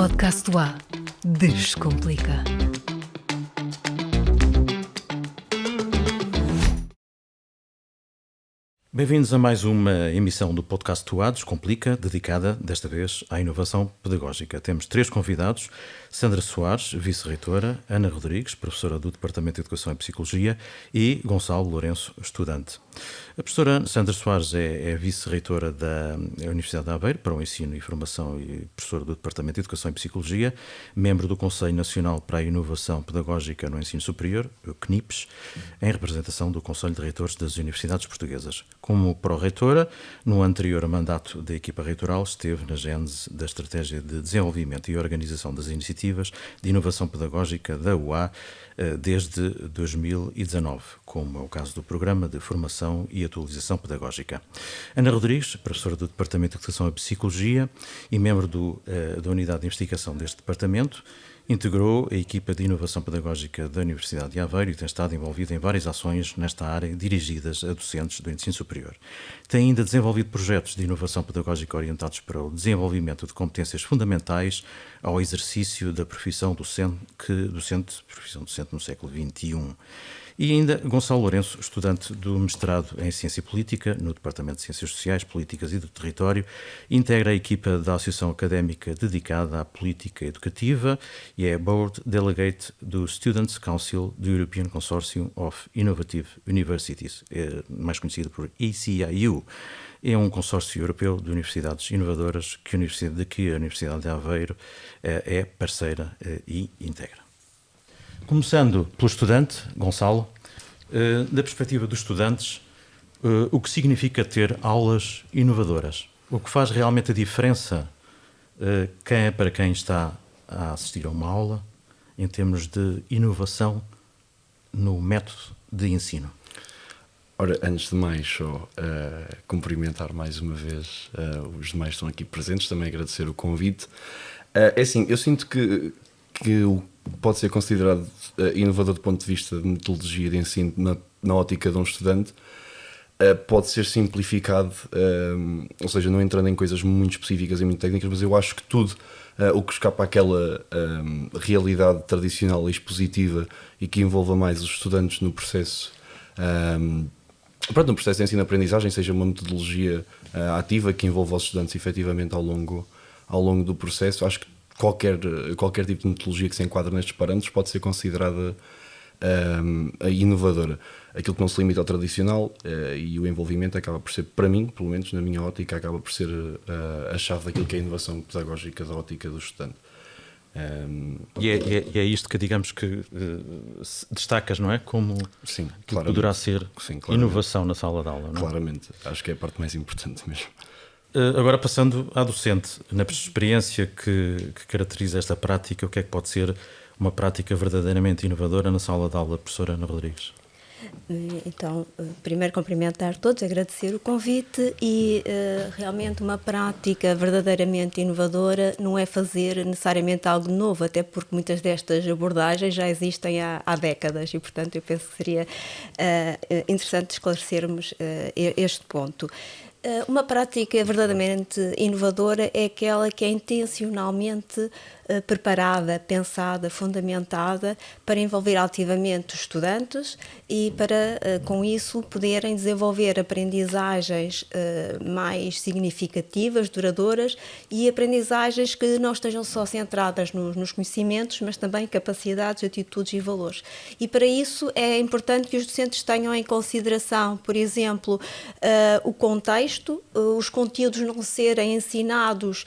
Podcast UA Descomplica. Bem-vindos a mais uma emissão do Podcast UA Descomplica, dedicada, desta vez, à inovação pedagógica. Temos 3 convidados: Sandra Soares, vice-reitora, Ana Rodrigues, professora do Departamento de Educação e Psicologia, e Gonçalo Lourenço, estudante. A professora Sandra Soares é vice-reitora da Universidade de Aveiro para o Ensino e Formação e professora do Departamento de Educação e Psicologia, membro do Conselho Nacional para a Inovação Pedagógica no Ensino Superior, o CNIPS, em representação do Conselho de Reitores das Universidades Portuguesas. Como pró-reitora, no anterior mandato da equipa reitoral, esteve na gênese da Estratégia de Desenvolvimento e Organização das Iniciativas de Inovação Pedagógica da UA desde 2019, como é o caso do Programa de Formação e Atualização Pedagógica. Ana Rodrigues, professora do Departamento de Educação e Psicologia e membro da Unidade de Investigação deste departamento, integrou a equipa de inovação pedagógica da Universidade de Aveiro e tem estado envolvida em várias ações nesta área dirigidas a docentes do ensino superior. Tem ainda desenvolvido projetos de inovação pedagógica orientados para o desenvolvimento de competências fundamentais ao exercício da profissão profissão docente no século XXI. E ainda Gonçalo Lourenço, estudante do mestrado em Ciência Política no Departamento de Ciências Sociais, Políticas e do Território, integra a equipa da Associação Académica dedicada à política educativa e é Board Delegate do Students' Council do European Consortium of Innovative Universities, mais conhecido por ECIU. É um consórcio europeu de universidades inovadoras de que a Universidade de Aveiro é parceira e integra. Começando pelo estudante, Gonçalo, da perspectiva dos estudantes, o que significa ter aulas inovadoras? O que faz realmente a diferença para quem está a assistir a uma aula em termos de inovação no método de ensino? Ora, antes de mais, só cumprimentar mais uma vez os demais que estão aqui presentes, também agradecer o convite. É assim, eu sinto que o pode ser considerado inovador do ponto de vista de metodologia de ensino na ótica de um estudante, pode ser simplificado, ou seja, não entrando em coisas muito específicas e muito técnicas, mas eu acho que tudo o que escapa àquela realidade tradicional e expositiva e que envolva mais os estudantes no processo, no processo de ensino-aprendizagem, seja uma metodologia ativa que envolva os estudantes efetivamente ao longo do processo. Acho que qualquer tipo de metodologia que se enquadra nestes parâmetros pode ser considerada inovadora. Aquilo que não se limita ao tradicional e o envolvimento acaba por ser, para mim, pelo menos na minha ótica, acaba por ser a chave daquilo que é a inovação pedagógica da ótica do estudante. E é isto que, digamos, que destacas, não é? Como sim, que poderá ser inovação na sala de aula, não é? Claramente, acho que é a parte mais importante mesmo. Agora, passando à docente, na experiência que caracteriza esta prática, o que é que pode ser uma prática verdadeiramente inovadora na sala de aula, professora Ana Rodrigues? Então, primeiro cumprimentar todos, agradecer o convite e realmente uma prática verdadeiramente inovadora não é fazer necessariamente algo novo, até porque muitas destas abordagens já existem há décadas e, portanto, eu penso que seria interessante esclarecermos este ponto. Uma prática verdadeiramente inovadora é aquela que é intencionalmente preparada, pensada, fundamentada para envolver ativamente os estudantes e para, com isso, poderem desenvolver aprendizagens mais significativas, duradouras e aprendizagens que não estejam só centradas nos conhecimentos, mas também capacidades, atitudes e valores. E para isso é importante que os docentes tenham em consideração, por exemplo, o contexto, os conteúdos não serem ensinados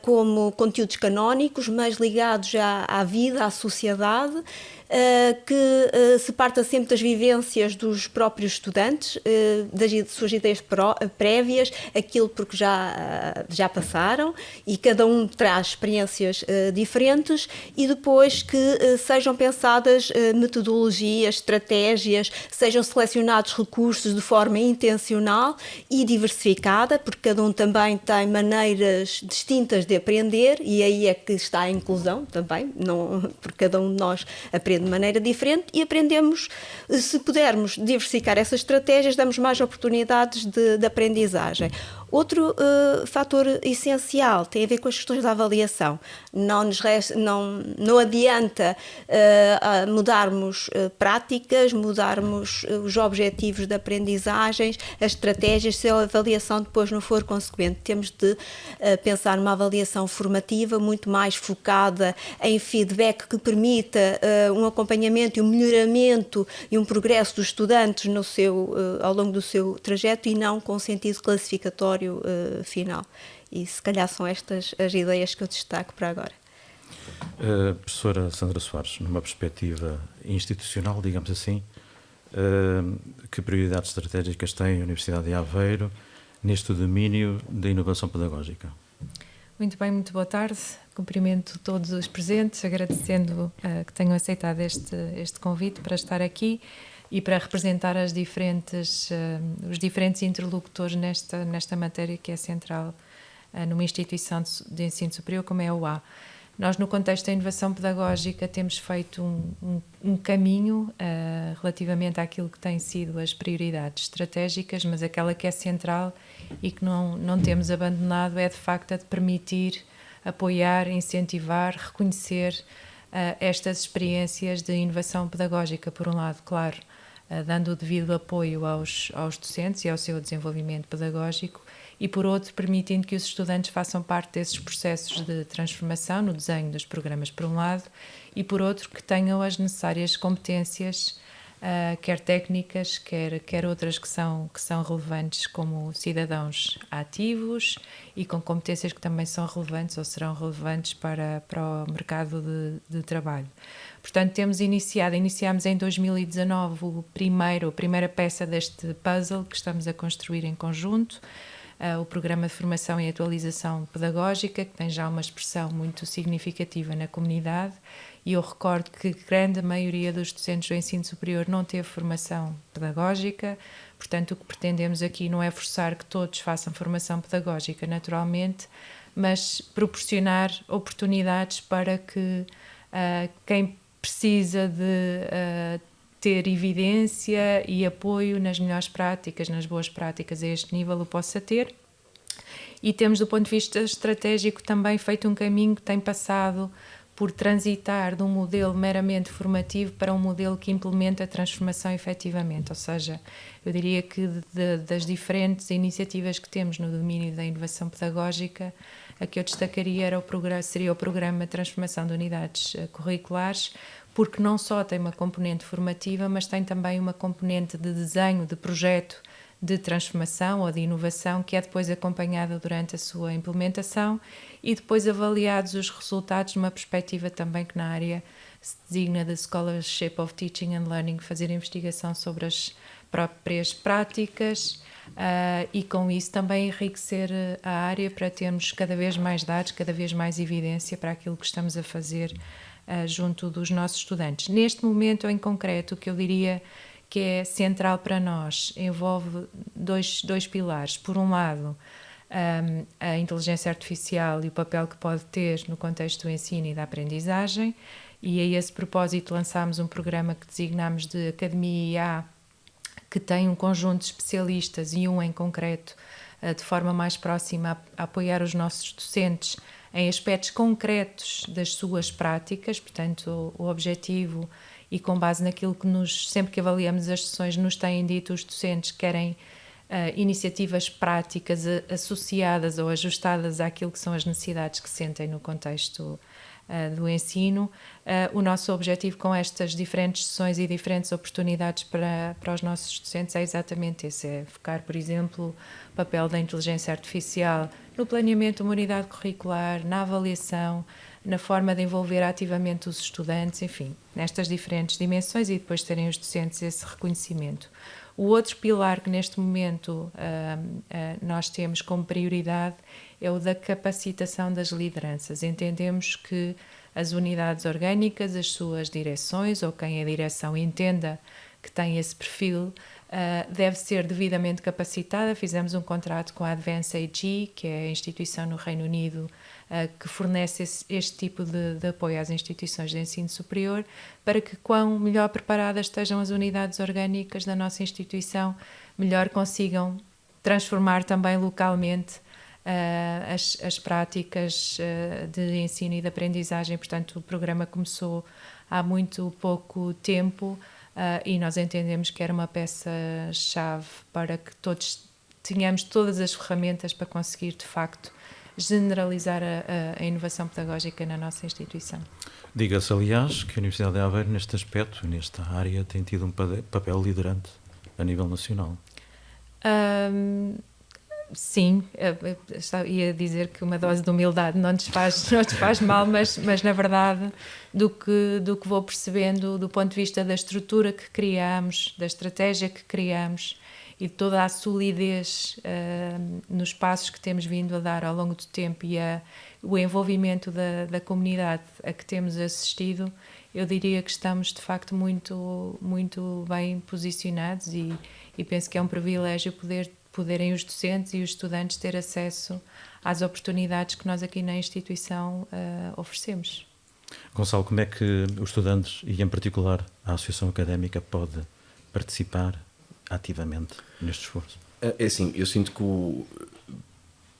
como conteúdos canónicos, mas ligados à vida, à sociedade, que se parta sempre das vivências dos próprios estudantes, das suas ideias prévias, aquilo porque já passaram, e cada um traz experiências diferentes, e depois que sejam pensadas metodologias, estratégias, sejam selecionados recursos de forma intencional e diversificada, porque cada um também tem maneiras distintas de aprender, e aí é que está a inclusão também, porque cada um de nós aprende de maneira diferente e aprendemos, se pudermos diversificar essas estratégias, damos mais oportunidades de aprendizagem. Outro fator essencial tem a ver com as questões da avaliação. Não adianta mudarmos práticas, mudarmos os objetivos de aprendizagens, as estratégias, se a avaliação depois não for consequente. Temos de pensar numa avaliação formativa muito mais focada em feedback que permita um acompanhamento e um melhoramento e um progresso dos estudantes ao longo do seu trajeto e não com sentido classificatório final. E se calhar são estas as ideias que eu destaco para agora. Professora Sandra Soares, numa perspectiva institucional, digamos assim, que prioridades estratégicas tem a Universidade de Aveiro neste domínio da inovação pedagógica? Muito bem, muito boa tarde. Cumprimento todos os presentes, agradecendo que tenham aceitado este convite para estar aqui e para representar os diferentes interlocutores nesta matéria que é central numa instituição de ensino superior como é a UA. Nós, no contexto da inovação pedagógica, temos feito um caminho relativamente àquilo que têm sido as prioridades estratégicas, mas aquela que é central e que não temos abandonado é, de facto, a de permitir, apoiar, incentivar, reconhecer estas experiências de inovação pedagógica, por um lado, claro, dando o devido apoio aos docentes e ao seu desenvolvimento pedagógico, e por outro, permitindo que os estudantes façam parte desses processos de transformação no desenho dos programas, por um lado, e por outro, que tenham as necessárias competências, quer técnicas, quer outras que são relevantes como cidadãos ativos e com competências que também são relevantes ou serão relevantes para o mercado de trabalho. Portanto, iniciámos em 2019 a primeira peça deste puzzle que estamos a construir em conjunto, o Programa de Formação e Atualização Pedagógica, que tem já uma expressão muito significativa na comunidade, e eu recordo que a grande maioria dos docentes do ensino superior não teve formação pedagógica, portanto o que pretendemos aqui não é forçar que todos façam formação pedagógica naturalmente, mas proporcionar oportunidades para que quem precisa de ter evidência e apoio nas melhores práticas, nas boas práticas a este nível o possa ter. E temos, do ponto de vista estratégico, também feito um caminho que tem passado por transitar de um modelo meramente formativo para um modelo que implementa a transformação efetivamente. Ou seja, eu diria que das diferentes iniciativas que temos no domínio da inovação pedagógica, a que eu destacaria seria o Programa de Transformação de Unidades Curriculares, porque não só tem uma componente formativa, mas tem também uma componente de desenho, de projeto de transformação ou de inovação, que é depois acompanhada durante a sua implementação e depois avaliados os resultados numa perspectiva também que na área se designa de Scholarship of Teaching and Learning, fazer investigação sobre as próprias práticas e com isso também enriquecer a área para termos cada vez mais dados, cada vez mais evidência para aquilo que estamos a fazer junto dos nossos estudantes. Neste momento em concreto, o que eu diria que é central para nós envolve dois pilares. Por um lado, a inteligência artificial e o papel que pode ter no contexto do ensino e da aprendizagem, e a esse propósito lançámos um programa que designámos de Academia IA, que tem um conjunto de especialistas e um em concreto, de forma mais próxima a apoiar os nossos docentes em aspectos concretos das suas práticas, portanto o objetivo, e com base naquilo que sempre que avaliamos as sessões nos têm dito os docentes, querem iniciativas práticas associadas ou ajustadas àquilo que são as necessidades que sentem no contexto do ensino. O nosso objetivo com estas diferentes sessões e diferentes oportunidades para os nossos docentes é exatamente esse, é focar, por exemplo, o papel da inteligência artificial no planeamento de uma unidade curricular, na avaliação, na forma de envolver ativamente os estudantes, enfim, nestas diferentes dimensões e depois terem os docentes esse reconhecimento. O outro pilar que neste momento nós temos como prioridade é o da capacitação das lideranças. Entendemos que as unidades orgânicas, as suas direções ou quem a direção entenda que tem esse perfil, deve ser devidamente capacitada. Fizemos um contrato com a Advance AG, que é a instituição no Reino Unido que fornece este tipo de apoio às instituições de ensino superior, para que quão melhor preparadas estejam as unidades orgânicas da nossa instituição, melhor consigam transformar também localmente as práticas de ensino e de aprendizagem. Portanto, o programa começou há muito pouco tempo e nós entendemos que era uma peça-chave para que todos tenhamos todas as ferramentas para conseguir, de facto, generalizar a inovação pedagógica na nossa instituição. Diga-se, aliás, que a Universidade de Aveiro, neste aspecto, nesta área, tem tido um papel liderante a nível nacional. Sim, ia dizer que uma dose de humildade não nos faz mal, mas na verdade, do que vou percebendo do ponto de vista da estrutura que criamos, da estratégia que criamos e de toda a solidez nos passos que temos vindo a dar ao longo do tempo e o envolvimento da comunidade a que temos assistido, eu diria que estamos de facto muito, muito bem posicionados e penso que é um privilégio poderem os docentes e os estudantes ter acesso às oportunidades que nós aqui na instituição oferecemos. Gonçalo, como é que os estudantes, e em particular a Associação Académica, pode participar ativamente neste esforço? É assim, eu sinto que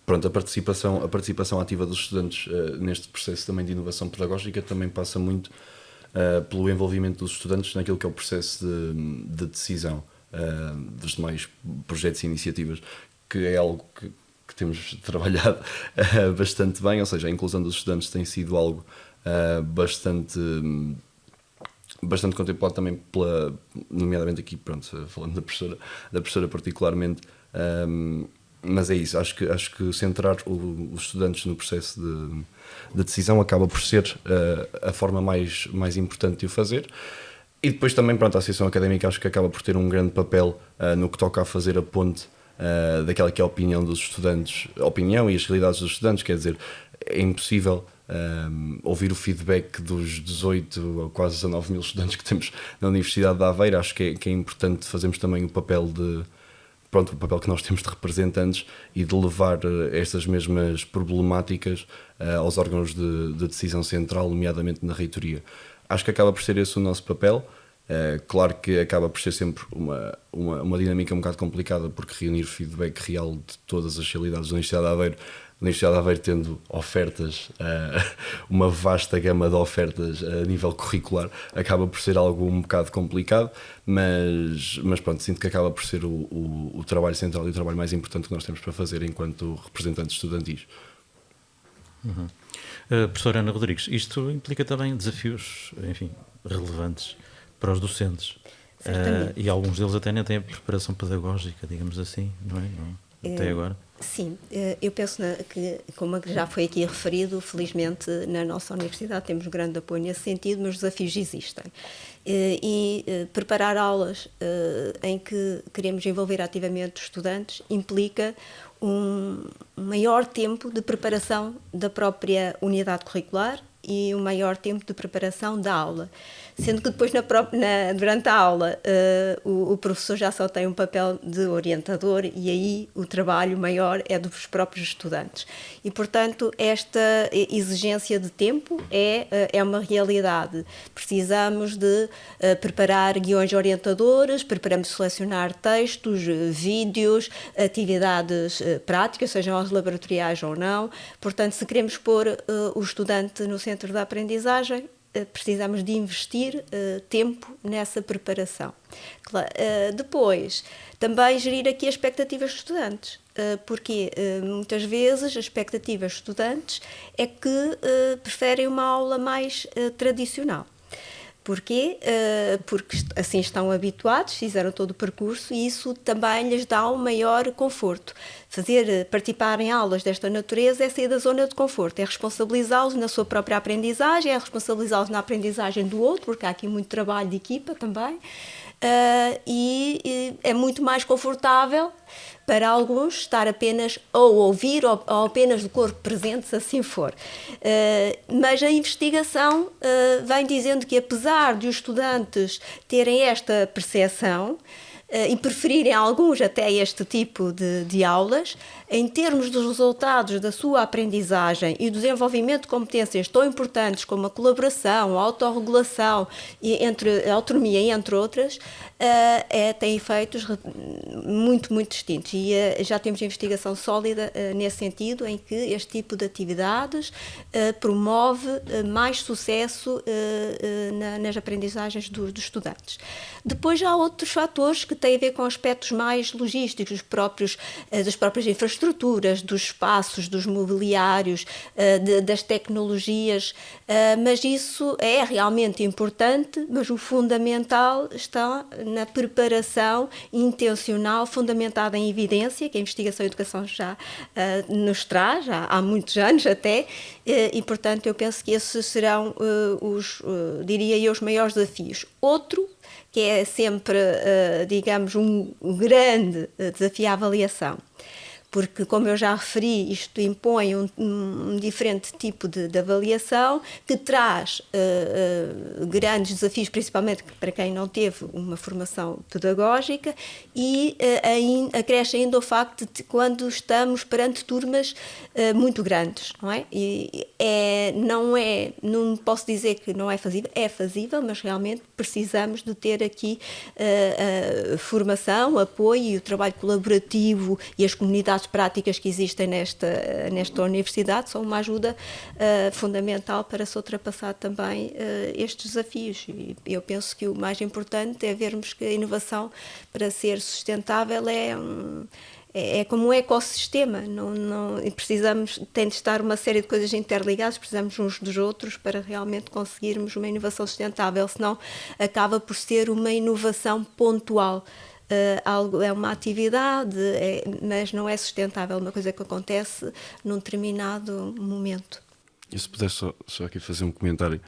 a participação ativa dos estudantes neste processo também de inovação pedagógica também passa muito pelo envolvimento dos estudantes naquilo que é o processo de decisão dos demais projetos e iniciativas, que é algo que temos trabalhado bastante bem, ou seja, a inclusão dos estudantes tem sido algo bastante contemplado também nomeadamente aqui, falando da professora particularmente, mas é isso, acho que centrar os estudantes no processo de decisão acaba por ser a forma mais importante de o fazer. E depois também, a Associação Académica acho que acaba por ter um grande papel no que toca a fazer a ponte daquela que é a opinião dos estudantes, a opinião e as realidades dos estudantes, quer dizer, é impossível ouvir o feedback dos 18 ou quase 19 mil estudantes que temos na Universidade de Aveiro. Acho que é importante fazermos também o papel o papel que nós temos de representantes e de levar estas mesmas problemáticas aos órgãos de decisão central, nomeadamente na reitoria. Acho que acaba por ser esse o nosso papel. Claro que acaba por ser sempre uma dinâmica um bocado complicada, porque reunir feedback real de todas as realidades da Universidade de Aveiro, a Universidade de Aveiro tendo ofertas, uma vasta gama de ofertas a nível curricular, acaba por ser algo um bocado complicado, mas sinto que acaba por ser o trabalho central e o trabalho mais importante que nós temos para fazer enquanto representantes estudantis. Uhum. Professora Ana Rodrigues, isto implica também desafios, enfim, relevantes para os docentes. E alguns deles até nem têm a preparação pedagógica, digamos assim, não é? Até agora. Sim, eu penso que, como já foi aqui referido, felizmente na nossa universidade temos grande apoio nesse sentido, mas os desafios existem. Preparar aulas em que queremos envolver ativamente os estudantes implica um maior tempo de preparação da própria unidade curricular e um maior tempo de preparação da aula. Sendo que depois, durante a aula, o professor já só tem um papel de orientador e aí o trabalho maior é dos próprios estudantes. E, portanto, esta exigência de tempo é uma realidade. Precisamos de preparar guiões orientadores, preparamos de selecionar textos, vídeos, atividades práticas, sejam elas laboratoriais ou não. Portanto, se queremos pôr o estudante no centro da aprendizagem, precisamos de investir tempo nessa preparação. Depois, também gerir aqui as expectativas dos estudantes, porque muitas vezes as expectativas dos estudantes é que preferem uma aula mais tradicional. Porquê? Porque assim estão habituados, fizeram todo o percurso e isso também lhes dá um maior conforto. Participar em aulas desta natureza é sair da zona de conforto, é responsabilizá-los na sua própria aprendizagem, é responsabilizá-los na aprendizagem do outro, porque há aqui muito trabalho de equipa também, e é muito mais confortável para alguns estar apenas ou ouvir ou apenas do corpo presente, se assim for. Mas a investigação vem dizendo que, apesar de os estudantes terem esta percepção e preferirem alguns até este tipo de aulas, em termos dos resultados da sua aprendizagem e do desenvolvimento de competências tão importantes como a colaboração, a autorregulação, a autonomia, entre outras, tem efeitos muito, muito distintos. E já temos investigação sólida nesse sentido, em que este tipo de atividades promove mais sucesso nas aprendizagens dos estudantes. Depois há outros fatores que têm a ver com aspectos mais logísticos, das próprias infraestruturas, dos espaços, dos mobiliários, das tecnologias, mas isso é realmente importante, mas o fundamental está na preparação intencional, fundamentada em evidência, que a investigação e a educação já nos traz, há muitos anos até, e portanto eu penso que esses serão diria eu, os maiores desafios. Outro, que é sempre, digamos, um grande desafio à avaliação, porque, como eu já referi, isto impõe um diferente tipo de avaliação que traz grandes desafios, principalmente para quem não teve uma formação pedagógica, e acresce ainda o facto de quando estamos perante turmas muito grandes, não é? Não posso dizer que não é fazível, mas realmente precisamos de ter aqui formação, apoio e o trabalho colaborativo e as comunidades práticas que existem nesta universidade são uma ajuda fundamental para se ultrapassar também estes desafios. E eu penso que o mais importante é vermos que a inovação, para ser sustentável, é como um ecossistema. Tem de estar uma série de coisas interligadas, precisamos uns dos outros para realmente conseguirmos uma inovação sustentável, senão acaba por ser uma inovação pontual. É uma atividade, mas não é sustentável, uma coisa que acontece num determinado momento. E se puder só aqui fazer um comentário.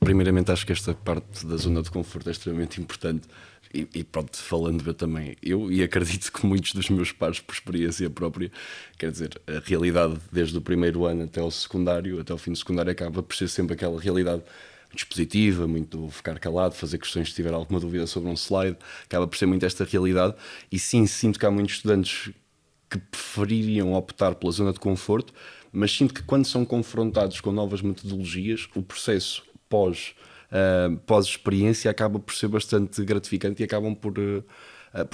Primeiramente, acho que esta parte da zona de conforto é extremamente importante. E pronto, falando eu também, e acredito que muitos dos meus pares, por experiência própria, quer dizer, a realidade desde o primeiro ano até o secundário, até o fim do secundário, acaba por ser sempre aquela realidade dispositiva, muito ficar calado, fazer questões se tiver alguma dúvida sobre um slide, acaba por ser muito esta realidade. E sim, sinto que há muitos estudantes que prefeririam optar pela zona de conforto, mas sinto que quando são confrontados com novas metodologias, o processo pós-experiência acaba por ser bastante gratificante e acabam por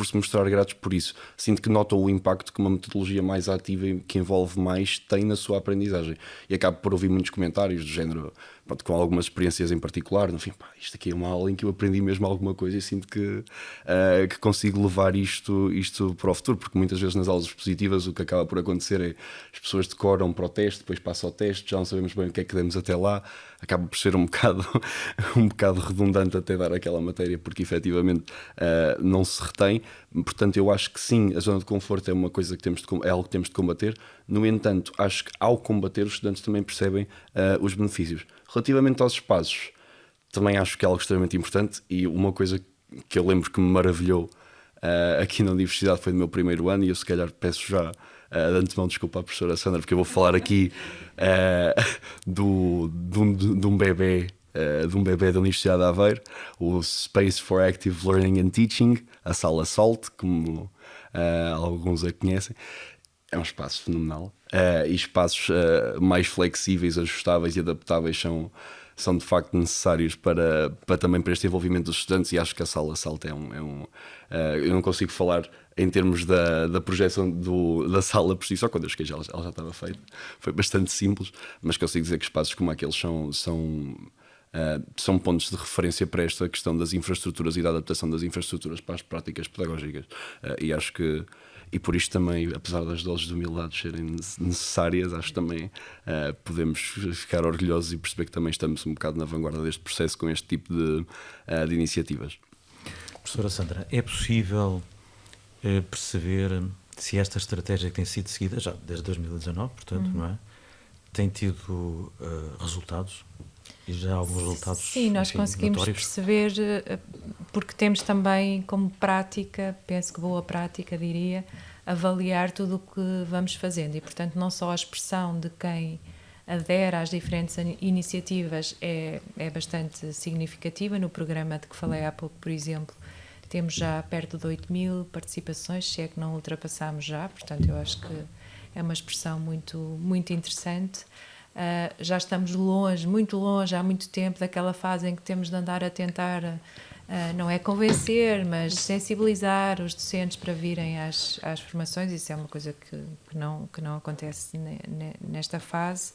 se mostrar gratos por isso. Sinto que notam o impacto que uma metodologia mais ativa e que envolve mais tem na sua aprendizagem. E acabo por ouvir muitos comentários do género, pronto, com algumas experiências em particular, no fim, isto aqui é uma aula em que eu aprendi mesmo alguma coisa e sinto que consigo levar isto para o futuro, porque muitas vezes nas aulas expositivas o que acaba por acontecer é as pessoas decoram para o teste, depois passam ao teste, já não sabemos bem o que é que demos até lá, acaba por ser um bocado redundante até dar aquela matéria, porque efetivamente não se retém. Portanto, eu acho que sim, a zona de conforto é uma coisa que é algo que temos de combater. No entanto, acho que ao combater os estudantes também percebem os benefícios. Relativamente aos espaços, também acho que é algo extremamente importante, e uma coisa que eu lembro que me maravilhou aqui na universidade foi no meu primeiro ano, e eu se calhar peço já de antemão desculpa à professora Sandra, porque eu vou falar aqui de um bebê da Universidade de Aveiro, o Space for Active Learning and Teaching, a Sala SALT, como alguns a conhecem. É um espaço fenomenal, e espaços mais flexíveis, ajustáveis e adaptáveis são de facto necessários também para este envolvimento dos estudantes, e acho que a Sala SALT eu não consigo falar em termos da projeção da sala por si só, quando eu cheguei ela já estava feita, foi bastante simples, mas consigo dizer que espaços como aqueles são pontos de referência para esta questão das infraestruturas e da adaptação das infraestruturas para as práticas pedagógicas, e acho que, e por isto também, apesar das doses de humildade serem necessárias, acho que também podemos ficar orgulhosos e perceber que também estamos um bocado na vanguarda deste processo com este tipo de iniciativas. Professora Sandra, é possível perceber se esta estratégia que tem sido seguida já desde 2019, portanto, não é? Tem tido resultados? E já há alguns resultados? Sim, nós conseguimos notórios? perceber, porque temos também como prática, penso que boa prática, diria, avaliar tudo o que vamos fazendo, e portanto não só a expressão de quem adere às diferentes iniciativas é bastante significativa. No programa de que falei há pouco, por exemplo, temos já perto de 8.000 participações, se é que não ultrapassámos já, portanto eu acho que é uma expressão muito, muito interessante. Já estamos longe, muito longe, há muito tempo, daquela fase em que temos de andar a tentar não é convencer, mas sensibilizar os docentes para virem às formações. Isso é uma coisa que não acontece nesta fase.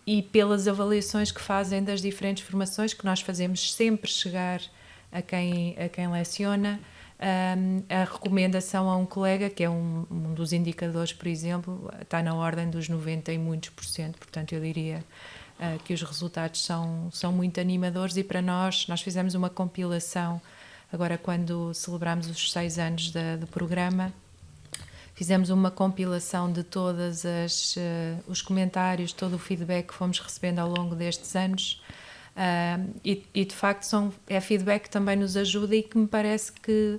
E pelas avaliações que fazem das diferentes formações, que nós fazemos sempre chegar a quem leciona, a recomendação a um colega, que é um dos indicadores, por exemplo, está na ordem dos 90 e muitos %, portanto eu diria que os resultados são muito animadores. E para nós fizemos uma compilação, agora quando celebramos os 6 anos do programa, fizemos uma compilação de todos os comentários, todo o feedback que fomos recebendo ao longo destes anos, e de facto é feedback que também nos ajuda e que me parece que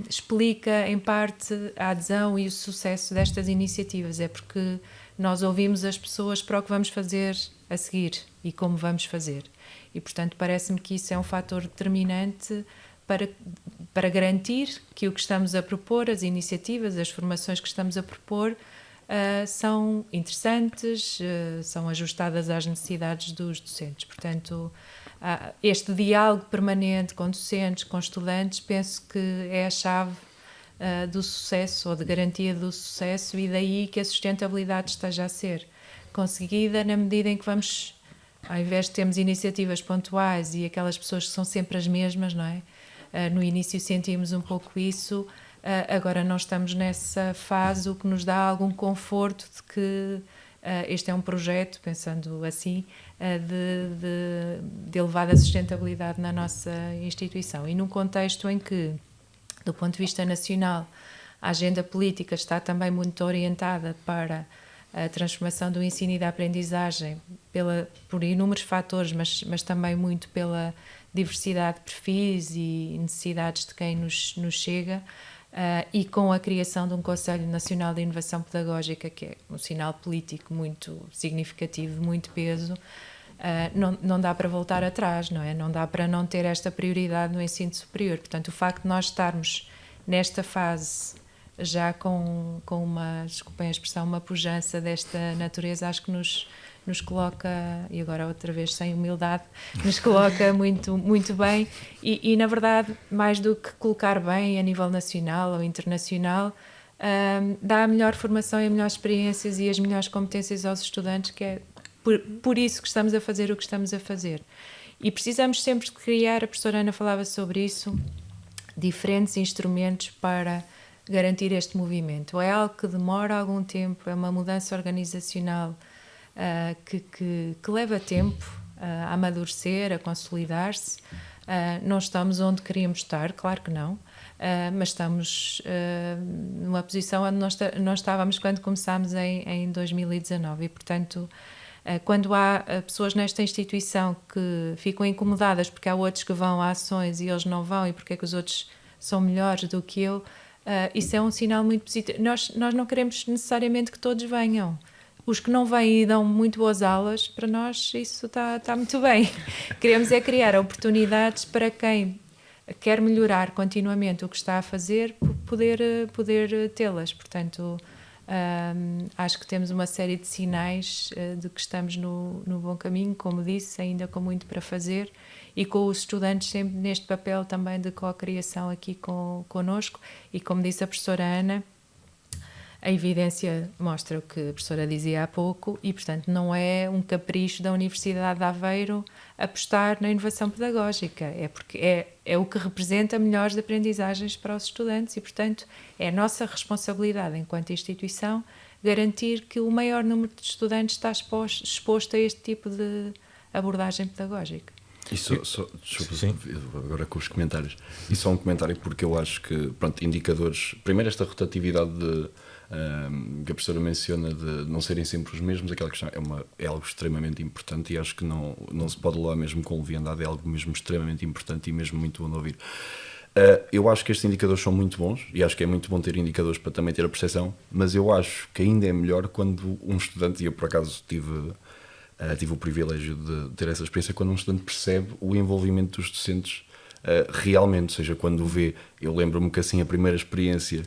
explica em parte a adesão e o sucesso destas iniciativas. É porque nós ouvimos as pessoas para o que vamos fazer a seguir e como vamos fazer, e portanto parece-me que isso é um fator determinante para garantir que o que estamos a propor, as iniciativas, as formações que estamos a propor, são interessantes, são ajustadas às necessidades dos docentes. Portanto, este diálogo permanente com docentes, com estudantes, penso que é a chave do sucesso, ou de garantia do sucesso, e daí que a sustentabilidade esteja a ser conseguida na medida em que vamos, ao invés de termos iniciativas pontuais e aquelas pessoas que são sempre as mesmas, não é? No início sentimos um pouco isso, agora não estamos nessa fase, o que nos dá algum conforto de que este é um projeto, pensando assim, de elevada sustentabilidade na nossa instituição. E num contexto em que, do ponto de vista nacional, a agenda política está também muito orientada para a transformação do ensino e da aprendizagem por inúmeros fatores, mas também muito pela diversidade de perfis e necessidades de quem nos chega, e com a criação de um Conselho Nacional de Inovação Pedagógica, que é um sinal político muito significativo, de muito peso, não dá para voltar atrás, não é? Não dá para não ter esta prioridade no ensino superior. Portanto, o facto de nós estarmos nesta fase já com uma, desculpem a expressão, uma pujança desta natureza, acho que nos coloca, e agora outra vez sem humildade, nos coloca muito, muito bem, e na verdade, mais do que colocar bem a nível nacional ou internacional, dá a melhor formação e as melhores experiências e as melhores competências aos estudantes, que é por isso que estamos a fazer o que estamos a fazer. E precisamos sempre de criar, a professora Ana falava sobre isso, diferentes instrumentos para garantir este movimento. É algo que demora algum tempo, é uma mudança organizacional que leva tempo a amadurecer, a consolidar-se. Não estamos onde queríamos estar, claro que não, mas estamos numa posição onde nós estávamos quando começámos em 2019, e portanto, quando há pessoas nesta instituição que ficam incomodadas porque há outros que vão a ações e eles não vão, e porque é que os outros são melhores do que eu, isso é um sinal muito positivo. Nós não queremos necessariamente que todos venham. Os que não vêm e dão muito boas aulas, para nós isso está muito bem. Queremos é criar oportunidades para quem quer melhorar continuamente o que está a fazer, poder tê-las. Portanto, acho que temos uma série de sinais de que estamos no bom caminho, como disse, ainda com muito para fazer, e com os estudantes sempre neste papel também de co-criação aqui connosco. E como disse a professora Ana, a evidência mostra o que a professora dizia há pouco, e portanto não é um capricho da Universidade de Aveiro apostar na inovação pedagógica, é porque é o que representa melhores aprendizagens para os estudantes, e portanto é a nossa responsabilidade enquanto instituição garantir que o maior número de estudantes está exposto a este tipo de abordagem pedagógica. Agora com os comentários, e só um comentário, porque eu acho que, pronto, indicadores, primeiro esta rotatividade que a professora menciona de não serem sempre os mesmos, aquela questão é algo extremamente importante, e acho que não se pode levar mesmo com leviandade, é algo mesmo extremamente importante e mesmo muito bom de ouvir. Eu acho que estes indicadores são muito bons, e acho que é muito bom ter indicadores para também ter a percepção, mas eu acho que ainda é melhor quando um estudante, e eu por acaso tive o privilégio de ter essa experiência, quando um estudante percebe o envolvimento dos docentes realmente, ou seja, quando vê. Eu lembro-me que assim a primeira experiência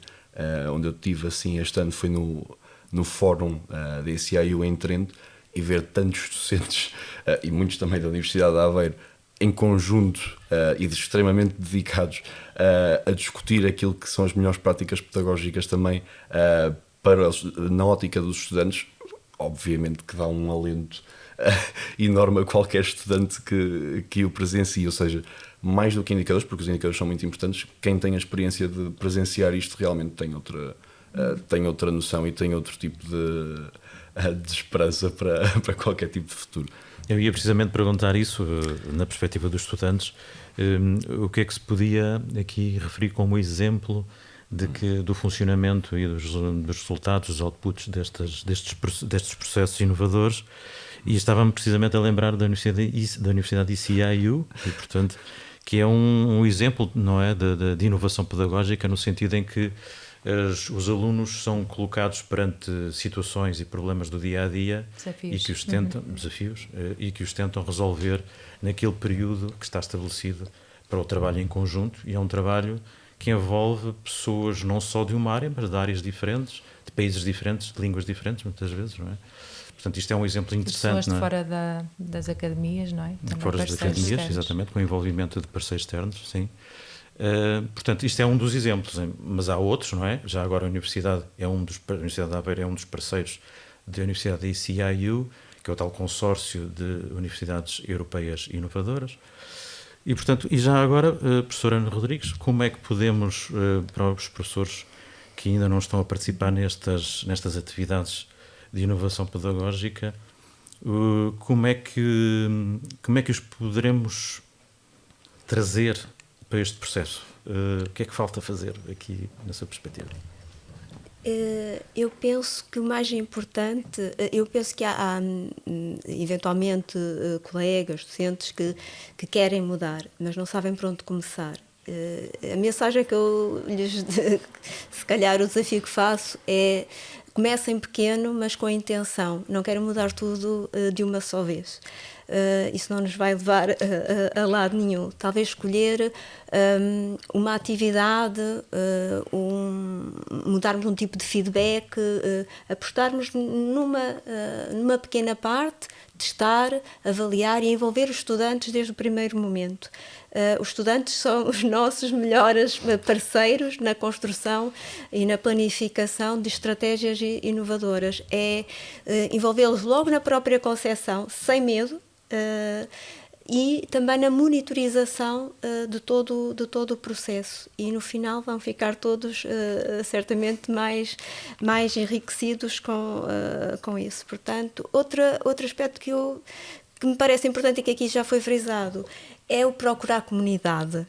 onde eu tive assim este ano foi no fórum da ECIU em Trento, e ver tantos docentes e muitos também da Universidade de Aveiro em conjunto e extremamente dedicados a discutir aquilo que são as melhores práticas pedagógicas também na ótica dos estudantes, obviamente que dá um alento enorme a qualquer estudante que o presencie, ou seja, mais do que indicadores, porque os indicadores são muito importantes, quem tem a experiência de presenciar isto realmente tem outra noção e tem outro tipo de esperança para qualquer tipo de futuro. Eu ia precisamente perguntar isso, na perspectiva dos estudantes, o que é que se podia aqui referir como exemplo do funcionamento e dos resultados, dos outputs destes processos inovadores, e estava-me precisamente a lembrar da Universidade ICIU, e, portanto, que é um exemplo, não é, de inovação pedagógica, no sentido em que os alunos são colocados perante situações e problemas do dia-a-dia e que os tentam resolver naquele período que está estabelecido para o trabalho em conjunto, e é um trabalho que envolve pessoas não só de uma área, mas de áreas diferentes, de países diferentes, de línguas diferentes, muitas vezes, não é? Portanto, isto é um exemplo interessante. Pessoas de fora das academias, não é? De fora das academias, externos. Exatamente, com o envolvimento de parceiros externos, sim. Portanto, isto é um dos exemplos, mas há outros, não é? Já agora a Universidade a Universidade de Aveiro é um dos parceiros da Universidade da ICIU, que é o tal consórcio de universidades europeias inovadoras. E, portanto, e já agora, professora Ana Rodrigues, como é que podemos, para os professores que ainda não estão a participar nestas atividades de inovação pedagógica, como é que os poderemos trazer para este processo? O que é que falta fazer aqui nessa perspectiva? Eu penso que o mais importante, eu penso que há eventualmente colegas, docentes que querem mudar, mas não sabem por onde começar. A mensagem que eu lhes, se calhar o desafio que faço é: comecem pequeno, mas com a intenção. Não quero mudar tudo de uma só vez. Isso não nos vai levar a lado nenhum. Talvez escolher uma atividade, mudarmos um tipo de feedback, apostarmos numa pequena parte, testar, avaliar e envolver os estudantes desde o primeiro momento. Os estudantes são os nossos melhores parceiros na construção e na planificação de estratégias inovadoras. É envolvê-los logo na própria concepção, sem medo, e também na monitorização de todo o processo, e no final vão ficar todos certamente mais enriquecidos com isso. Portanto, outro aspecto que me parece importante e que aqui já foi frisado é o procurar comunidade.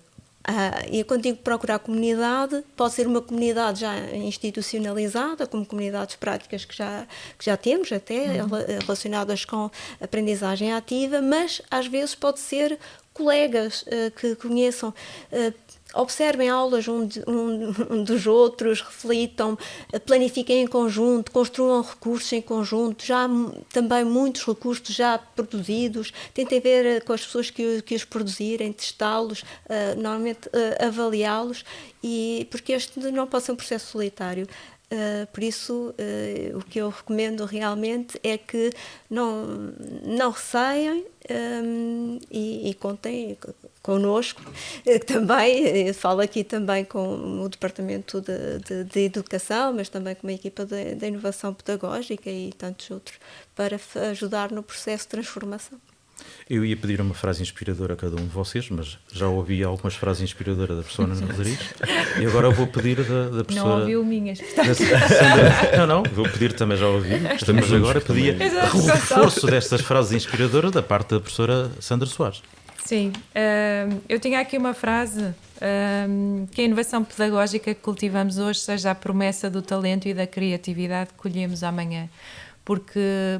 E quando digo procurar comunidade, pode ser uma comunidade já institucionalizada, como comunidades práticas que já temos, até relacionadas com aprendizagem ativa, mas às vezes pode ser colegas que conheçam, observem aulas um dos outros, reflitam, planifiquem em conjunto, construam recursos em conjunto. Já há também muitos recursos já produzidos, tentem ver com as pessoas que os produzirem, testá-los, normalmente avaliá-los, porque este não pode ser um processo solitário. Por isso, o que eu recomendo realmente é que não receiam e contem connosco. Também falo aqui também com o Departamento de Educação, mas também com uma equipa de inovação pedagógica e tantos outros, para ajudar no processo de transformação. Eu ia pedir uma frase inspiradora a cada um de vocês, mas já ouvi algumas frases inspiradoras da professora Ana Rodrigues, e agora eu vou pedir da professora... Não ouviu minhas, portanto... Não, vou pedir também, já ouvi. Estamos agora a pedir o reforço destas frases inspiradoras da parte da professora Sandra Soares. Sim, eu tinha aqui uma frase, que a inovação pedagógica que cultivamos hoje seja a promessa do talento e da criatividade que colhemos amanhã.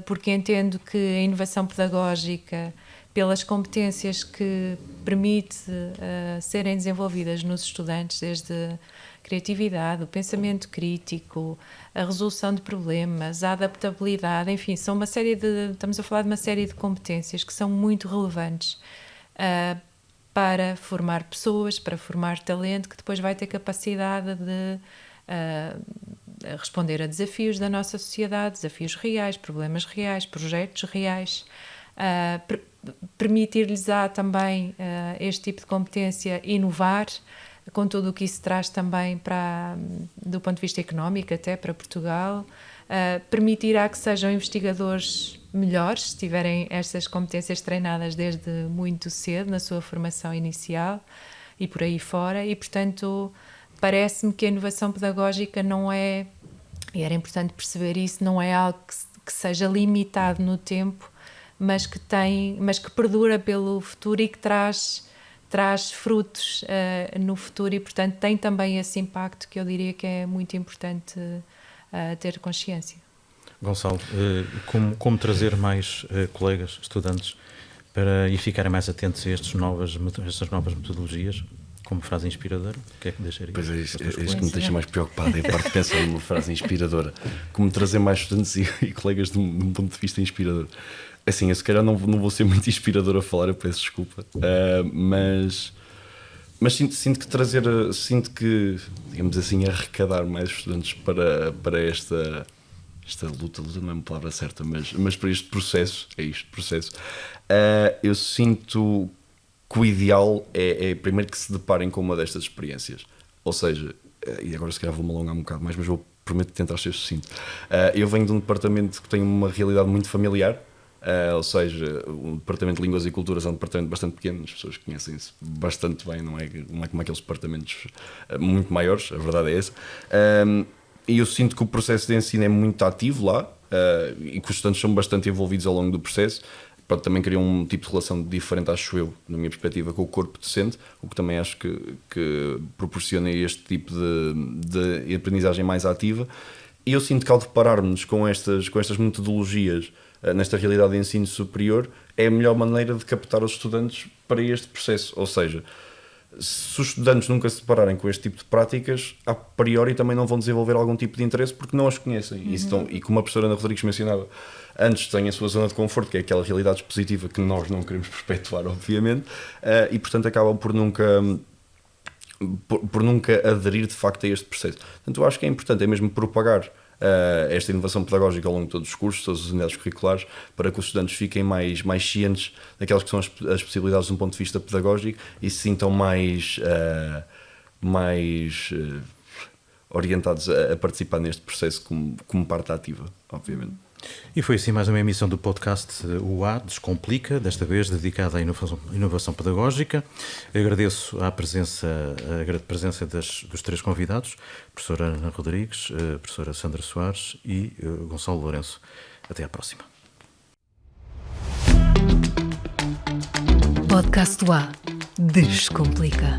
Porque entendo que a inovação pedagógica, pelas competências que permite serem desenvolvidas nos estudantes, desde a criatividade, o pensamento crítico, a resolução de problemas, a adaptabilidade, enfim, estamos a falar de uma série de competências que são muito relevantes para formar pessoas, para formar talento, que depois vai ter capacidade de responder a desafios da nossa sociedade, desafios reais, problemas reais, projetos reais. permitir-lhes também este tipo de competência inovar, com tudo o que isso traz também do ponto de vista económico até para Portugal, permitirá que sejam investigadores melhores, se tiverem estas competências treinadas desde muito cedo na sua formação inicial e por aí fora, e portanto parece-me que a inovação pedagógica não é, e era importante perceber isso, não é algo que seja limitado no tempo, mas que perdura pelo futuro e que traz frutos no futuro, e portanto tem também esse impacto que eu diria que é muito importante ter consciência. Gonçalo, como trazer mais colegas, estudantes, para e ficarem mais atentos a estas novas metodologias, como frase inspiradora? O que é que deixaria? Pois é, isso que me deixa mais preocupado, é a parte de pensar numa frase inspiradora. Como trazer mais estudantes e colegas de um ponto de vista inspirador. Assim, eu se calhar não vou ser muito inspirador a falar, eu peço desculpa, mas sinto que, digamos assim, arrecadar mais estudantes para esta luta não é uma palavra certa, mas para este processo, eu sinto que o ideal é primeiro que se deparem com uma destas experiências, ou seja, e agora se calhar vou-me alongar um bocado mais, mas prometo tentar ser sucinto. Eu venho de um departamento que tem uma realidade muito familiar, ou seja, o Departamento de Línguas e Culturas é um departamento bastante pequeno, as pessoas conhecem-se bastante bem, não é como aqueles departamentos muito maiores, a verdade é essa. E eu sinto que o processo de ensino é muito ativo lá, e que os estudantes são bastante envolvidos ao longo do processo. Também criam um tipo de relação diferente, acho eu, na minha perspectiva, com o corpo docente, o que também acho que proporciona este tipo de aprendizagem mais ativa. E eu sinto que ao depararmos com estas metodologias nesta realidade de ensino superior, é a melhor maneira de captar os estudantes para este processo. Ou seja, se os estudantes nunca se depararem com este tipo de práticas, a priori também não vão desenvolver algum tipo de interesse porque não as conhecem. E como a professora Ana Rodrigues mencionava, antes têm a sua zona de conforto, que é aquela realidade expositiva que nós não queremos perpetuar, obviamente, e portanto acabam por nunca aderir de facto a este processo. Portanto, eu acho que é importante, é mesmo propagar esta inovação pedagógica ao longo de todos os cursos, todas as unidades curriculares, para que os estudantes fiquem mais cientes daquelas que são as possibilidades de um ponto de vista pedagógico e se sintam mais orientados a participar neste processo como parte ativa, obviamente. E foi assim mais uma emissão do podcast UA Descomplica, desta vez dedicada à inovação pedagógica. Agradeço a presença dos três convidados, a professora Ana Rodrigues, a professora Sandra Soares e Gonçalo Lourenço. Até à próxima. Podcast UA Descomplica.